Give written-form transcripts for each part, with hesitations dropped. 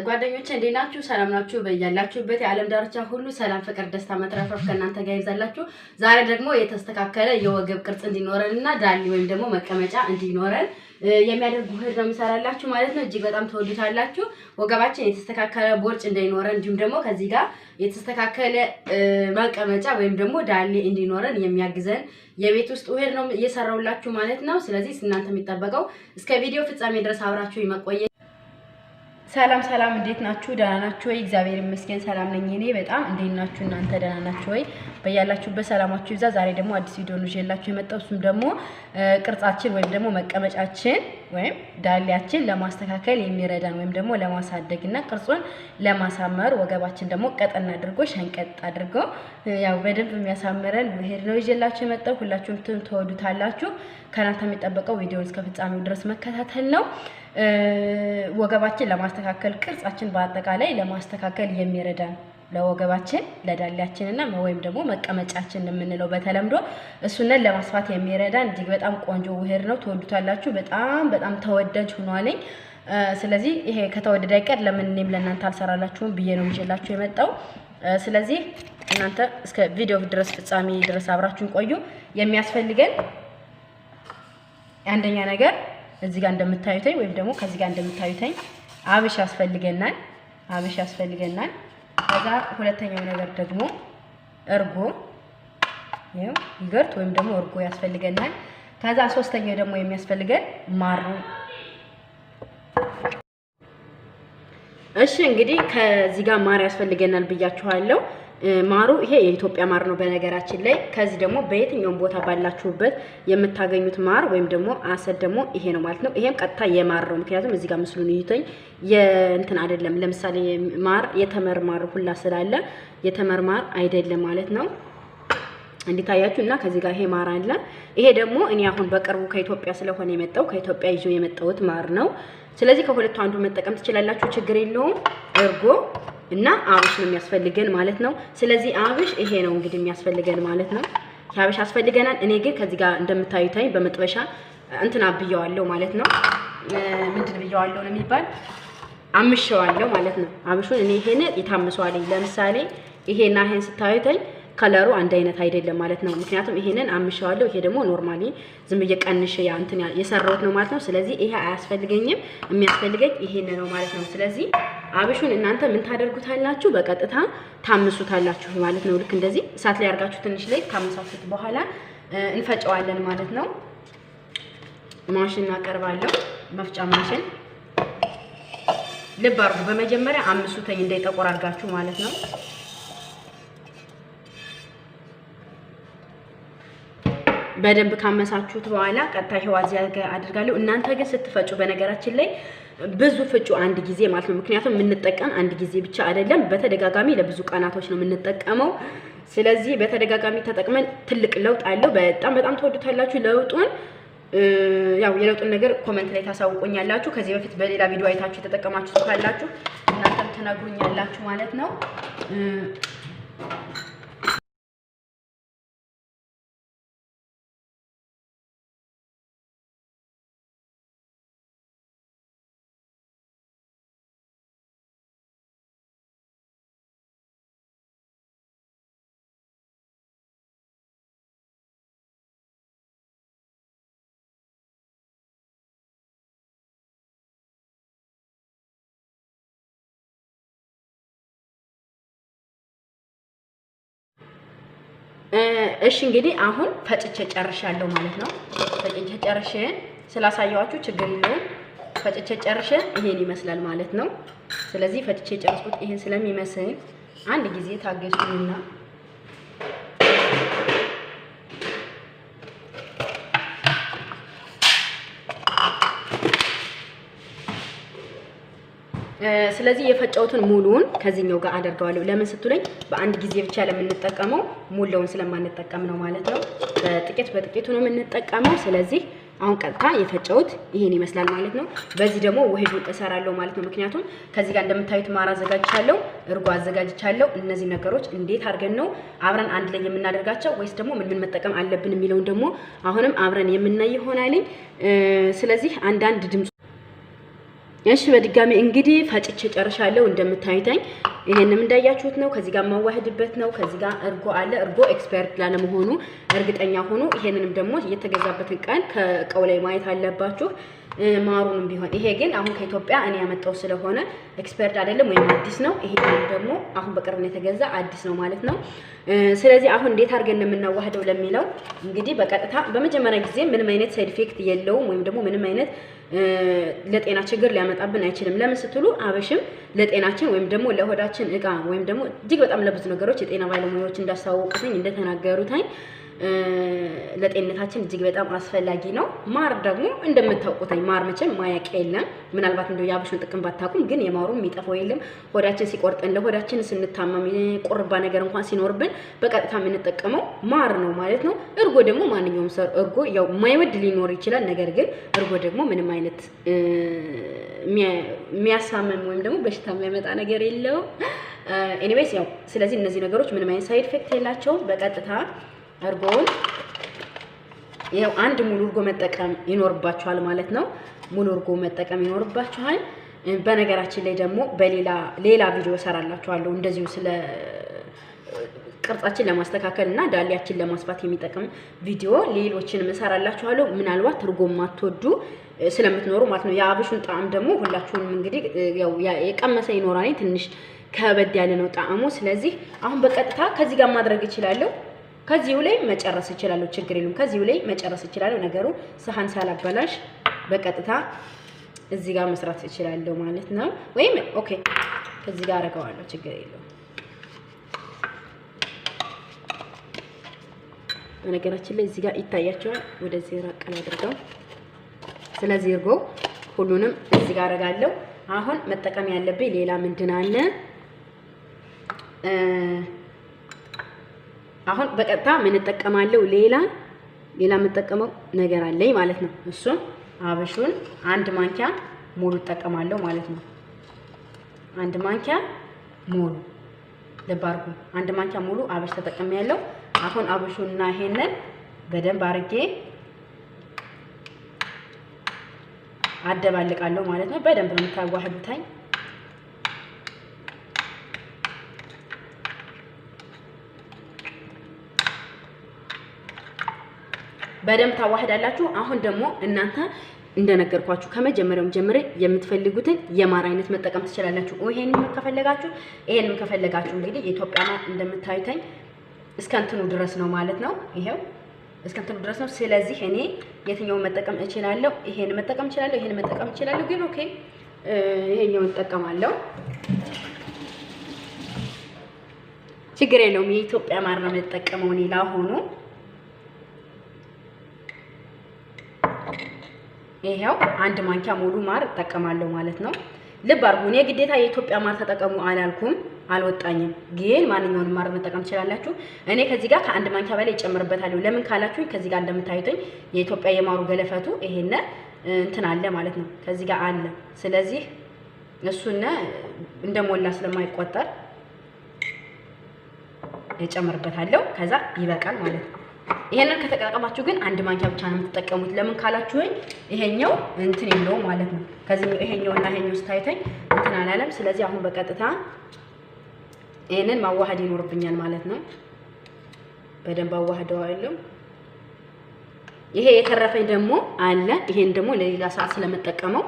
ጓደኞቼ እንዴት ናችሁ? ሰላም ናችሁ? በያላችሁበት የዓለም ዳርቻ ሁሉ ሰላም፣ ፍቅር፣ ደስታ መትረፍረፍ ከእናንተ ጋር ይብዛላችሁ። ዛሬ ደግሞ የተስተካከለ የወገብ ቅርጽ እንዲኖረንና ዳሊ ወይም ደግሞ መቀመጫ እንዲኖረን የሚያደርግ ውህድ ነው የምሰራላችሁ ማለት ነው። እጅግ በጣም ተወዱታላችሁ። ወገባችን የተስተካከለ ቦርጭ እንዲኖረን እንዲሁም ደግሞ ከዚህ ጋር የተስተካከለ መቀመጫ ወይም ደግሞ ዳሊ እንዲኖረን የሚያግዘን የቤት ውስጥ ውህድ ነው እየሰራውላችሁ ማለት ነው። ስለዚህ እናንተ የሚጠበቀው እስከ ቪዲዮ ፍጻሜ ድረስ አብራችሁ ይመቆየ። ሰላም እንዴት ናችሁ? ደህና ናችሁ ወይ? እግዚአብሔር ይመስገን ሰላም ነኝ እኔ በጣም። እንዴት ናችሁ እናንተ? ደህና ናችሁ ወይ? በያላችሁበት ሰላማችሁ ይብዛ። ዛሬ ደግሞ አዲስ ቪዲዮ ነው ይዤላችሁ የመጣው። እሱም ደግሞ ቅርጻችን ወይም ደግሞ መቀመጫችን ወይም ዳሊያችን ለማስተካከል የሚረዳን ወይም ደግሞ ለማሳደግና ቅርጹን ለማሳመር ወገባችን ደግሞ ቀጠን አድርጎ ሸንቀጥ አድርጎ ያው በደንብ የሚያሳምረን ውህድ ነው ይዤላችሁ የመጣው። ሁላችሁም ተወዱታላችሁ። ከናንተ የሚጠበቀው ቪዲዮውን እስከ ፍጻሜው ድረስ መከታተል ነው። ወገባችን ለማስተካከል ቅርጻችን በአጠቃላይ ለማስተካከል የሚረዳን ለወገባችን ለዳሊያችንና ወይም ደግሞ መቀመጫችን የምንለው በተለምዶ እሱነን ለማስፋት የሚረዳን እጅግ በጣም ቆንጆ ውህድ ነው። ተወዱታላችሁ። በጣም ተወዳጅ ሆኗል። ስለዚህ ይሄ ከተወደደ አይቀር ለምን እኔም ለእናንተ አልሰራላችሁም ብዬ ነው ይዤላችሁ የመጣው። ስለዚህ እናንተ እስከ ቪዲዮ ድረስ ፍጻሜ ድረስ አብራችሁን ቆዩ። የሚያስፈልገን አንደኛ ነገር እዚህ ጋር እንደምታዩተኝ ወይም ደግሞ ከዚህ ጋር እንደምታዩተኝ አብሽ ያስፈልገናል። ከዛ ሁለተኛው ነገር ደግሞ እርጎ ይገርት ወይም ደግሞ እርጎ ያስፈልገናል። ከዛ ሶስተኛው ደግሞ የሚያስፈልገን ማር ነው። እሺ እንግዲህ ከዚህ ጋር ማር ያስፈልገናል ብያችኋለሁ። ማሩ ይሄ የኢትዮጵያ ማር ነው በነገራችን ላይ። ከዚህ ደግሞ በየትኛውም ቦታ ባላችሁበት የምታገኙት ማር ወይም ደግሞ አሰድ ደግሞ ይሄ ነው ማለት ነው። ይሄም ቀጥታ የማር ነው። ምክንያቱም እዚህ ጋር ምስሉን ይዩተኝ የእንትን አይደለም። ለምሳሌ ማር የተመር ማር ሁላ ስላለ የተመር ማር አይደለም ማለት ነው። እንዲታያችሁ እና ከዚህ ጋር ይሄ ማር አለ። ይሄ ደግሞ እኔ አሁን በቅርቡ ከኢትዮጵያ ስለሆነ የመጣው ከኢትዮጵያ ይዞ የመጣሁት ማር ነው። ስለዚህ ከሁለቱ አንዱ መጠቀም ትችላላችሁ፣ ችግር የለውም። እርጎ እና አብሽ ነው የሚያስፈልገን ማለት ነው። ስለዚህ አብሽ ይሄ ነው እንግዲህ የሚያስፈልገን ማለት ነው። አብሽ ያስፈልገናል። እኔ ግን ከዚህ ጋር እንደምታዩታይ በመጥበሻ እንትና ብየዋለሁ ማለት ነው። ምንድን ብየዋለሁ ነው የሚባል አምሸዋለሁ ማለት ነው። አብሹን እኔ ይሄን ይታምሰዋል። ለምሳሌ ይሄና ይሄን ስታዩታይ ከለሩ አንድ አይነት አይደለም ማለት ነው። ምክንያቱም ይሄንን አምሸዋለሁ፣ ይሄ ደግሞ ኖርማሊ ዝም እየቀንሽ ያ እንትን የሰራሁት ነው ማለት ነው። ስለዚህ ይሄ አያስፈልገኝም፣ የሚያስፈልገኝ ይሄን ነው ማለት ነው። ስለዚህ አብሹን እናንተ ምን ታደርጉታላችሁ? በቀጥታ ታምሱታላችሁ ማለት ነው። ልክ እንደዚህ እሳት ላይ አድርጋችሁ ትንሽ ላይ ታምሳችሁት በኋላ እንፈጨዋለን ማለት ነው። ማሽን አቀርባለሁ፣ መፍጫ ማሽን። ልብ አድርጉ፣ በመጀመሪያ አምሱተኝ እንዳይጠቆር አድርጋችሁ ማለት ነው። በደንብ ካመሳችሁት በኋላ ቀጥታ ህዋዝ አድርጋለሁ። እናንተ ግን ስትፈጩ በነገራችን ላይ ብዙ ፍጩ አንድ ጊዜ ማለት ነው። ምክንያቱም የምንጠቀም አንድ ጊዜ ብቻ አይደለም፣ በተደጋጋሚ ለብዙ ቀናቶች ነው የምንጠቀመው። ስለዚህ በተደጋጋሚ ተጠቅመን ትልቅ ለውጥ አለው። በጣም ተወዱታላችሁ ለውጡን። ያው የለውጡን ነገር ኮሜንት ላይ ታሳውቁኛላችሁ። ከዚህ በፊት በሌላ ቪዲዮ አይታችሁ ተጠቀማችሁ ካላችሁ እናንተም ተናግሩኛላችሁ ማለት ነው። እሺ እንግዲህ አሁን ፈጭቼ ጨርሻለሁ ማለት ነው። ፈጭቼ ጨርሼ ስላሳየዋችሁ ችግር የለውም። ፈጭቼ ጨርሼ ይሄን ይመስላል ማለት ነው። ስለዚህ ፈጭቼ ጨርሱት ይሄን ስለሚመስል አንድ ጊዜ ታገሱኝና ስለዚህ የፈጨውትን ሙሉውን ከዚህኛው ጋር አደርጋለሁ። ለምን ስትሉኝ በአንድ ጊዜ ብቻ ለምንጠቀመው ሙሉውን ስለማንጠቀም ነው ማለት ነው። በጥቂቱ ነው የምንጠቀመው። ስለዚህ አሁን ቀጥታ የፈጨውት ይሄን ይመስላል ማለት ነው። በዚህ ደግሞ ውህዱን እሰራለሁ ማለት ነው። ምክንያቱም ከዚህ ጋር እንደምታዩት ማር አዘጋጅቻለሁ፣ እርጎ አዘጋጅቻለሁ። እነዚህ ነገሮች እንዴት አድርገን ነው አብረን አንድ ላይ የምናደርጋቸው ወይስ ደግሞ ምን መጠቀም አለብን የሚለውን ደግሞ አሁንም አብረን የምናይ ይሆናል። ስለዚህ አንዳንድ ድምጽ እሺ በድጋሚ እንግዲህ ፈጭቼ ጨርሻለሁ እንደምታዩኝ ይሄንም እንዳያችሁት ነው ከዚህ ጋር ማዋህድበት ነው ከዚህ ጋር እርጎ አለ እርጎ ኤክስፐርት ላለመሆኑ እርግጠኛ ሆኑ ይሄንንም ደግሞ የተገዛበትን ቀን ከቀው ላይ ማየት አለባችሁ ማሩንም ቢሆን ይሄ ግን አሁን ከኢትዮጵያ እኔ ያመጣው ስለሆነ ኤክስፐርት አይደለም ወይም አዲስ ነው ይሄ ደግሞ አሁን በቅርብ ነው የተገዛ አዲስ ነው ማለት ነው ስለዚህ አሁን እንዴት አድርገን እንደምናዋህደው ለሚለው እንግዲህ በቀጥታ በመጀመሪያ ጊዜ ምንም አይነት ሳይድ ኢፌክት የለውም ወይም ደግሞ ምንም አይነት ለጤና ችግር ሊያመጣብን አይችልም ለምን ስትሉ አበሽም ለጤናችን ወይም ደግሞ ለሆዳችን እቃ ወይም ደግሞ እጅግ በጣም ለብዙ ነገሮች የጤና ባለሙያዎች እንዳሳወቁኝ እንደተናገሩታኝ ለጤንነታችን እጅግ በጣም አስፈላጊ ነው ማር ደግሞ እንደምታውቁታኝ ማር መቼም ማያቅ የለም ምናልባት እንደው ያብሹን ጥቅም ባታቁም ግን የማሩም የሚጠፋው የለም ሆዳችን ሲቆርጠን ለሆዳችን ስንታመም ቁርባ ነገር እንኳን ሲኖርብን በቀጥታ የምንጠቀመው ማር ነው ማለት ነው እርጎ ደግሞ ማንኛውም ሰው እርጎ ያው ማይወድ ሊኖር ይችላል ነገር ግን እርጎ ደግሞ ምንም አይነት የሚያሳምም ወይም ደግሞ በሽታ የሚያመጣ ነገር የለው ኤኒዌይስ ያው ስለዚህ እነዚህ ነገሮች ምንም አይነት ሳይድ ኢፌክት የላቸውም በቀጥታ እርጎውን ያው አንድ ሙሉ እርጎ መጠቀም ይኖርባችኋል ማለት ነው ሙሉ እርጎ መጠቀም ይኖርባችኋል በነገራችን ላይ ደግሞ በሌላ ቪዲዮ ሰራላችኋለሁ እንደዚሁ ስለ ቅርጻችን ለማስተካከልና ዳሊያችን ለማስፋት የሚጠቅም ቪዲዮ ሌሎችንም ሰራላችኋለሁ ምናልባት እርጎ ማትወዱ ስለምትኖሩ ማለት ነው ያብሹን ጣዕም ደግሞ ሁላችሁንም እንግዲህ ያው የቀመሰ ይኖራል ትንሽ ከበድ ያለ ነው ጣዕሙ ስለዚህ አሁን በቀጥታ ከዚህ ጋር ማድረግ ይችላልው ከዚሁ ላይ መጨረስ ይችላል ችግር የለም ከዚሁ ላይ መጨረስ ይችላል ነገሩ ሰሃን ሳላበላሽ በቀጥታ እዚህ ጋር መስራት ይችላል ማለት ነው ወይም ኦኬ ከዚህ ጋር አረጋዋለሁ ችግር የለም በነገራችን ላይ እዚህ ጋር ይታያችኋል ወደዚህ ራቀል አድርገው ስለዚህ እርጎ ሁሉንም እዚህ ጋር አረጋለሁ አሁን መጠቀም ያለብኝ ሌላ ምንድን አለ አሁን በቀጥታ ምን ተጠቀማለሁ ሌላ መጠቀመው ነገር አለኝ ማለት ነው እሱ አበሹን አንድ ማንኪያ ሙሉ ተጠቀማለሁ ማለት ነው አንድ ማንኪያ ሙሉ ለባርኩ አንድ ማንኪያ ሙሉ አበሽ ተጠቅሜያለሁ አሁን አበሹንና ይሄንን በደንብ አርጌ አደባልቃለሁ ማለት ነው በደንብ ነው የምታዋህዱታኝ በደንብ ታዋህዳላችሁ አሁን ደግሞ እናንተ እንደነገርኳችሁ ከመጀመሪያው ጀምሬ የምትፈልጉትን የማር አይነት መጠቀም ትችላላችሁ ይሄንን ከፈለጋችሁ እንግዲህ የኢትዮጵያ ማር እንደምታዩተኝ እስከንትኑ ድረስ ነው ማለት ነው ይሄው እስከንትኑ ድረስ ነው ስለዚህ እኔ የትኛው መጠቀም እችላለሁ ይሄን መጠቀም እችላለሁ ግን ኦኬ ይሄኛው ተጠቀማለሁ ችግር የለውም የኢትዮጵያ ማር ነው የምጠቀመው እኔ ላሆኑ ይሄው አንድ ማንኪያ ሙሉ ማር ተጠቀማለሁ ማለት ነው ልብ አርጉ እኔ ግዴታ የኢትዮጵያ ማር ተጠቀሙ አላልኩም አልወጣኝም ግን ማንኛውንም ማር መጠቀም ትችላላችሁ እኔ ከዚህ ጋር ከአንድ ማንኪያ በላይ ጨምርበታለሁ ለምን ካላችሁ ከዚህ ጋር እንደምታዩትኝ የኢትዮጵያ የማሩ ገለፈቱ ይሄን እንትን አለ ማለት ነው ከዚህ ጋር አለ ስለዚህ እሱና እንደሞላ ስለማይቆጠር እጨምርበታለሁ ከዛ ይበቃል ማለት ነው ይሄንን ከተጠቀማችሁ ግን አንድ ማንኪያ ብቻ ነው የምትጠቀሙት ለምን ካላችሁኝ ይሄኛው እንትን ይለው ማለት ነው ከዚህ ይሄኛውና ይሄኛው ስታይተኝ እንትን አላለም ስለዚህ አሁን በቀጥታ ይሄንን ማዋሃድ ይኖርብኛል ማለት ነው በደንብ አዋህደዋለሁ ይሄ የተረፈኝ ደግሞ አለ ይሄን ደግሞ ለሌላ ሰዓት ስለምጠቀመው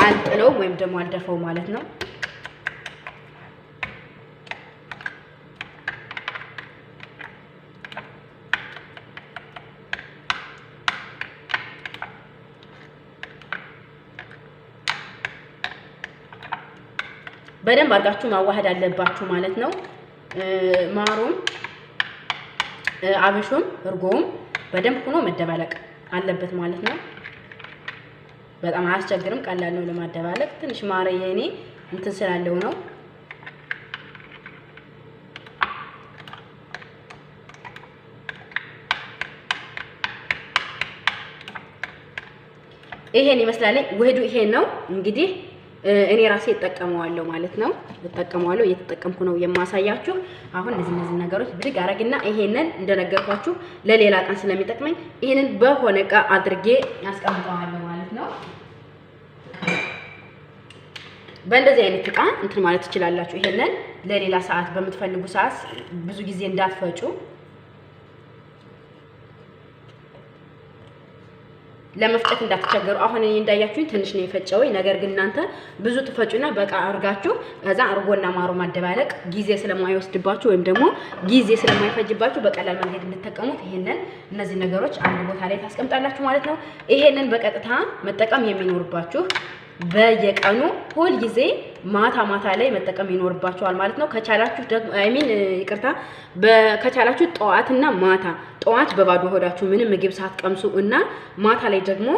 አልጥለው ወይም ደግሞ አልደፈው ማለት ነው በደንብ አድርጋችሁ ማዋሃድ አለባችሁ ማለት ነው ማሩም አበሹም እርጎም በደንብ ሆኖ መደባለቅ አለበት ማለት ነው በጣም አያስቸግርም ቀላል ነው ለማደባለቅ ትንሽ ማር የኔ እንትን ስላለው ነው ይሄን ይመስላል ውህዱ ይሄን ነው እንግዲህ እኔ ራሴ ተጠቀመዋለሁ ማለት ነው ተጠቀመዋለሁ እየተጠቀምኩ ነው የማሳያችሁ አሁን እነዚህ ነገሮች ብድግ አረግና ይሄንን እንደነገርኳችሁ ለሌላ ቀን ስለሚጠቅመኝ ይሄንን በሆነ እቃ አድርጌ ያስቀምጣዋለሁ ማለት ነው በእንደዚህ አይነት እቃ እንትን ማለት ትችላላችሁ። ይሄንን ለሌላ ሰዓት በምትፈልጉ ሰዓት ብዙ ጊዜ እንዳትፈጩ ለመፍጨት እንዳትቸገሩ። አሁን እኔ እንዳያችሁኝ ትንሽ ነው የፈጨው። ነገር ግን እናንተ ብዙ ትፈጩና በቃ አርጋችሁ ከዛ አርጎና ማሩ ማደባለቅ ጊዜ ስለማይወስድባችሁ ወይም ደግሞ ጊዜ ስለማይፈጅባችሁ በቀላል መንገድ እንድትጠቀሙት ይሄንን እነዚህ ነገሮች አንድ ቦታ ላይ ታስቀምጣላችሁ ማለት ነው። ይሄንን በቀጥታ መጠቀም የሚኖርባችሁ በየቀኑ ሁል ጊዜ ማታ ላይ መጠቀም ይኖርባችኋል ማለት ነው። ከቻላችሁ ደግሞ ይቅርታ ከቻላችሁ ጠዋትና ማታ ጠዋት በባዶ ሆዳችሁ ምንም ምግብ ሳትቀምሱ እና ማታ ላይ ደግሞ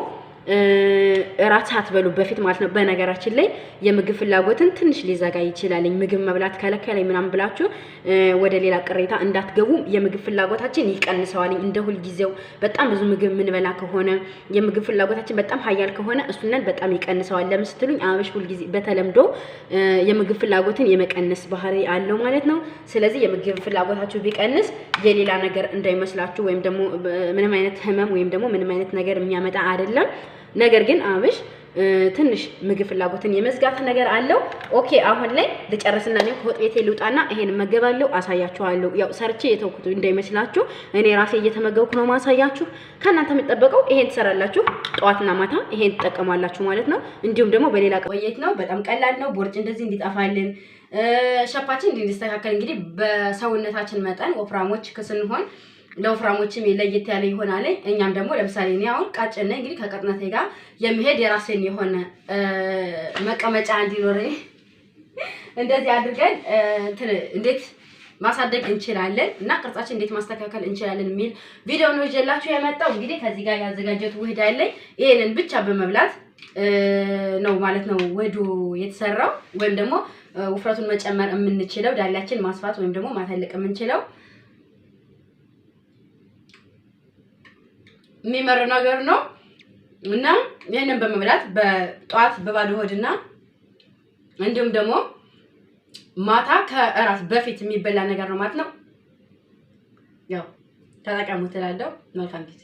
እራት ሳትበሉ በፊት ማለት ነው። በነገራችን ላይ የምግብ ፍላጎትን ትንሽ ሊዘጋ ይችላል። ምግብ መብላት ከለከለኝ ምናምን ብላችሁ ወደ ሌላ ቅሬታ እንዳትገቡ። የምግብ ፍላጎታችን ይቀንሰዋል። እንደ ሁል ጊዜው በጣም ብዙ ምግብ ምን በላ ከሆነ የምግብ ፍላጎታችን በጣም ኃያል ከሆነ እሱነን በጣም ይቀንሰዋል። ለምስትሉኝ አበሽ ሁል ጊዜ በተለምዶ የምግብ ፍላጎትን የመቀነስ ባህሪ አለው ማለት ነው። ስለዚህ የምግብ ፍላጎታችሁ ቢቀንስ የሌላ ነገር እንዳይመስላችሁ ወይም ደግሞ ምንም አይነት ህመም ወይም ደግሞ ምንም አይነት ነገር የሚያመጣ አይደለም። ነገር ግን አብሽ ትንሽ ምግብ ፍላጎትን የመዝጋት ነገር አለው። ኦኬ አሁን ላይ ልጨርስና ነው ከወጥ ቤቴ ልውጣና ይሄን መገባለሁ አሳያችኋለሁ። ያው ሰርቼ የተውኩት እንዳይመስላችሁ እኔ ራሴ እየተመገብኩ ነው ማሳያችሁ። ከናንተ የምትጠበቀው ይሄን ትሰራላችሁ ጧትና ማታ ይሄን ትጠቀማላችሁ ማለት ነው። እንዲሁም ደግሞ በሌላ ቆየት ነው። በጣም ቀላል ነው። ቦርጭ እንደዚህ እንዲጣፋልን ሸፓችን እንዲስተካከል እንግዲህ በሰውነታችን መጠን ወፍራሞች ከስንሆን ለወፍራሞችም ለየት ያለ ይሆናል። እኛም ደግሞ ለምሳሌ እኔ አሁን ቃጭና እንግዲህ ከቀጥነቴ ጋር የሚሄድ የራሴን የሆነ መቀመጫ እንዲኖረኝ እንደዚህ አድርገን እንዴት ማሳደግ እንችላለን እና ቅርጻችን እንዴት ማስተካከል እንችላለን የሚል ቪዲዮ ነው ይዤላችሁ የመጣው። እንግዲህ ከዚህ ጋር ያዘጋጀሁት ውህድ አለኝ። ይሄንን ብቻ በመብላት ነው ማለት ነው ውህዱ የተሰራው ወይም ደግሞ ውፍረቱን መጨመር የምንችለው ዳላችን ማስፋት ወይም ደግሞ ማተለቅ የምንችለው የሚመር ነገር ነው እና ይሄንን በመብላት በጧት በባዶ ሆድና እንዲሁም ደግሞ ማታ ከእራት በፊት የሚበላ ነገር ነው ማለት ነው። ያው ተጠቀሙት እላለሁ። መልካም ጊዜ